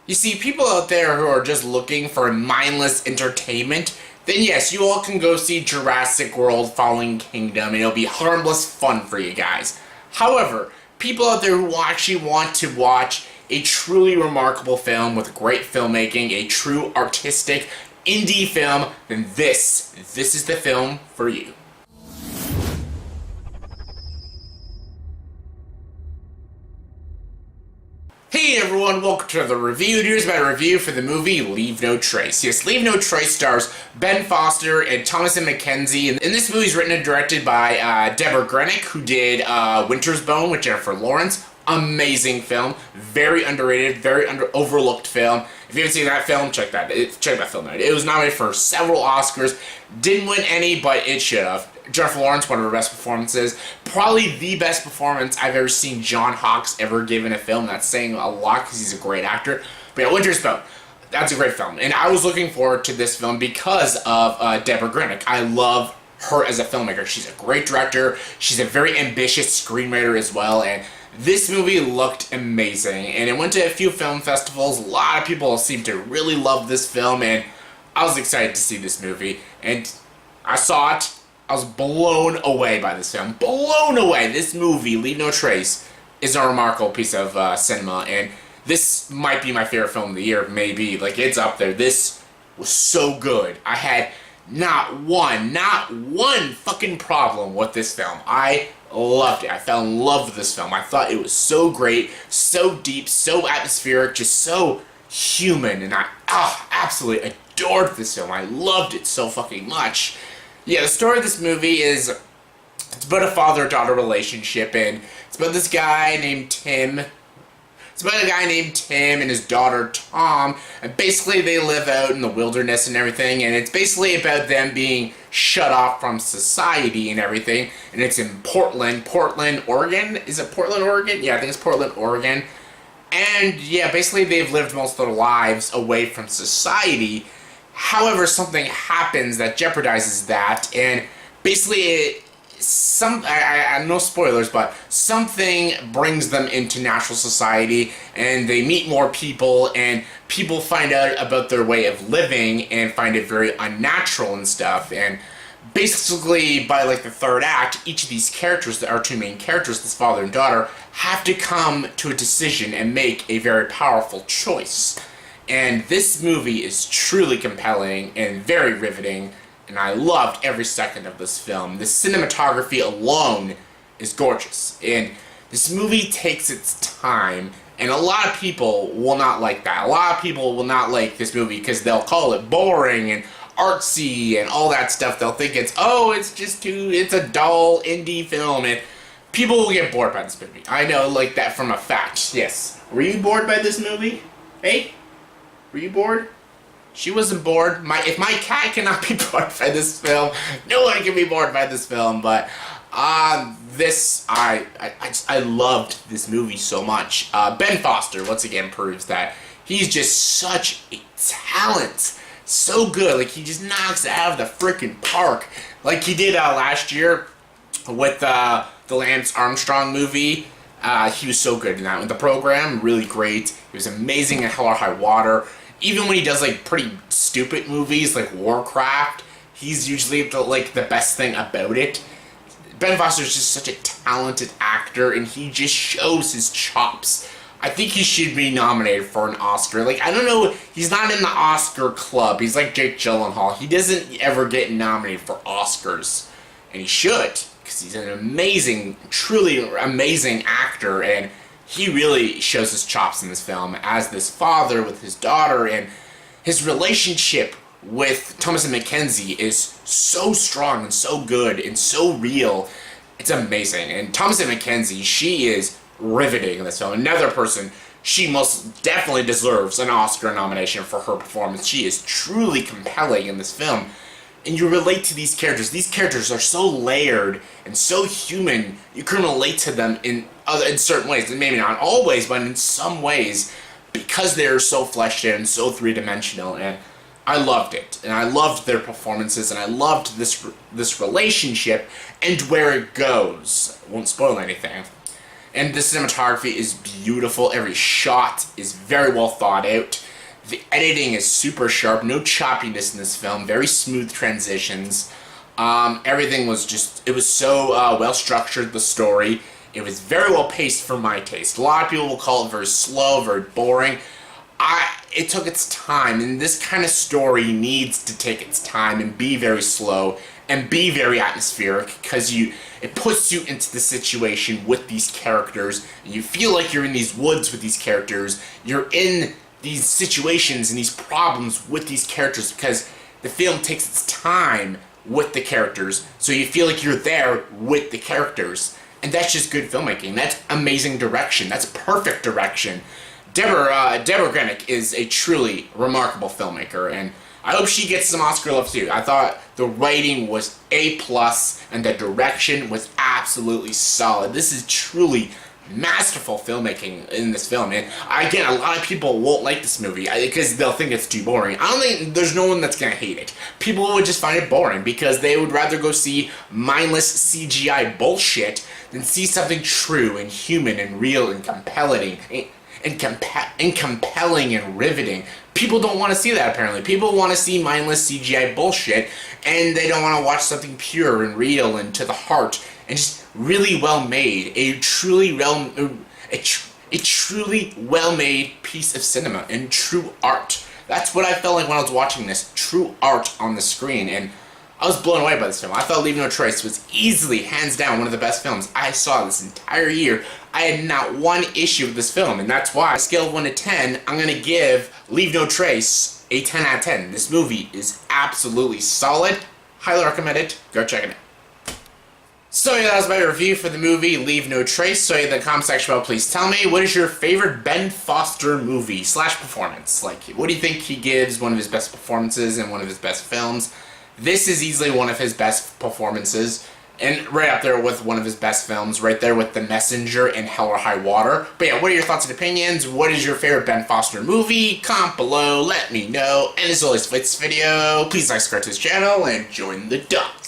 You see, people out there who are just looking for mindless entertainment, then yes, you all can go see Jurassic World Fallen Kingdom and it'll be harmless fun for you guys. However, people out there who actually want to watch a truly remarkable film with great filmmaking, a true artistic indie film, then this is the film for you. Hey everyone, welcome to the review. Here's my review for the movie Leave No Trace. Yes, Leave No Trace stars Ben Foster and Thomasin McKenzie. And this movie is written and directed by Debra Granik, who did Winter's Bone with Jennifer Lawrence. Amazing film, very underrated, very overlooked film. If you haven't seen that film, check that film out. It was nominated for several Oscars, didn't win any, but it should have. Jennifer Lawrence, one of her best performances. Probably the best performance I've ever seen John Hawkes ever give in a film. That's saying a lot because he's a great actor. But yeah, Winter's Bone, that's a great film. And I was looking forward to this film because of Debra Granik. I love her as a filmmaker. She's a great director. She's a very ambitious screenwriter as well. And this movie looked amazing. And it went to a few film festivals. A lot of people seem to really love this film. And I was excited to see this movie. And I saw it. I was blown away by this film. Blown away! This movie, Leave No Trace, is a remarkable piece of cinema, and this might be my favorite film of the year, maybe. Like, it's up there. This was so good. I had not one fucking problem with this film. I loved it. I fell in love with this film. I thought it was so great, so deep, so atmospheric, just so human, and I absolutely adored this film. I loved it so fucking much. Yeah, the story of this movie is, it's about a father-daughter relationship, and it's about this guy named Tim. It's about a guy named Tim and his daughter Tom, and basically they live out in the wilderness and everything, and it's basically about them being shut off from society and everything, and it's in Portland, Oregon? Is it Portland, Oregon? Yeah, I think it's Portland, Oregon. And yeah, basically they've lived most of their lives away from society. However, something happens that jeopardizes that, and basically, no spoilers, but something brings them into natural society, and they meet more people, and people find out about their way of living, and find it very unnatural and stuff, and basically, by like the third act, each of these characters, our two main characters, this father and daughter, have to come to a decision and make a very powerful choice. And this movie is truly compelling and very riveting, and I loved every second of this film. The cinematography alone is gorgeous, and this movie takes its time, and a lot of people will not like that. A lot of people will not like this movie because they'll call it boring and artsy and all that stuff. They'll think it's a dull indie film, and people will get bored by this movie. I know, like that from a fact. Yes. Were you bored by this movie? Hey? Were you bored? She wasn't bored. If my cat cannot be bored by this film, no one can be bored by this film. But I loved this movie so much. Ben Foster once again proves that he's just such a talent. So good. Like, he just knocks it out of the freaking park. Like he did last year with the Lance Armstrong movie. He was so good in that one. The Program, really great. He was amazing in Hell or High Water. Even when he does like pretty stupid movies like Warcraft, he's usually the best thing about it. Ben Foster is just such a talented actor, and he just shows his chops. I think he should be nominated for an Oscar. Like, I don't know, he's not in the Oscar club. He's like Jake Gyllenhaal. He doesn't ever get nominated for Oscars, and he should, because he's an amazing, truly amazing actor, and he really shows his chops in this film as this father with his daughter, and his relationship with Thomasin McKenzie is so strong and so good and so real. It's amazing. And Thomasin McKenzie, she is riveting in this film. Another person, she most definitely deserves an Oscar nomination for her performance. She is truly compelling in this film. And you relate to these characters. These characters are so layered and so human, you can relate to them in certain ways. And maybe not always, but in some ways, because they're so fleshed out and so three-dimensional. And I loved it. And I loved their performances, and I loved this relationship and where it goes. I won't spoil anything. And the cinematography is beautiful. Every shot is very well thought out. The editing is super sharp. No choppiness in this film. Very smooth transitions. Everything was just, it was so well structured, the story. It was very well paced for my taste. A lot of people will call it very slow, very boring. It took its time, and this kind of story needs to take its time and be very slow and be very atmospheric, because it puts you into the situation with these characters, and you feel like you're in these woods with these characters. You're in these situations and these problems with these characters because the film takes its time with the characters, so you feel like you're there with the characters. And that's just good filmmaking. That's amazing direction. That's perfect direction. Debra Granik is a truly remarkable filmmaker, and I hope she gets some Oscar love too. I thought the writing was A+, and the direction was absolutely solid. This is truly masterful filmmaking in this film, and again, a lot of people won't like this movie because they'll think it's too boring. I don't think there's no one that's gonna hate it. People would just find it boring because they would rather go see mindless CGI bullshit than see something true and human and real and compelling and riveting. People don't want to see that, apparently. People want to see mindless CGI bullshit, and they don't want to watch something pure and real and to the heart and just really well made. A truly well made piece of cinema and true art. That's what I felt like when I was watching this. True art on the screen, and I was blown away by this film. I thought Leave No Trace was easily, hands down, one of the best films I saw this entire year. I had not one issue with this film, and that's why, on a scale of 1 to 10, I'm going to give Leave No Trace a 10 out of 10. This movie is absolutely solid. Highly recommend it. Go check it out. So yeah, that was my review for the movie Leave No Trace. So in the comment section below, please tell me, what is your favorite Ben Foster movie / performance? Like, what do you think he gives one of his best performances in one of his best films? This is easily one of his best performances, and right up there with one of his best films, right there with The Messenger and Hell or High Water. But yeah, what are your thoughts and opinions? What is your favorite Ben Foster movie? Comment below, let me know. And as always, for this video, please like, subscribe to this channel, and join the duck.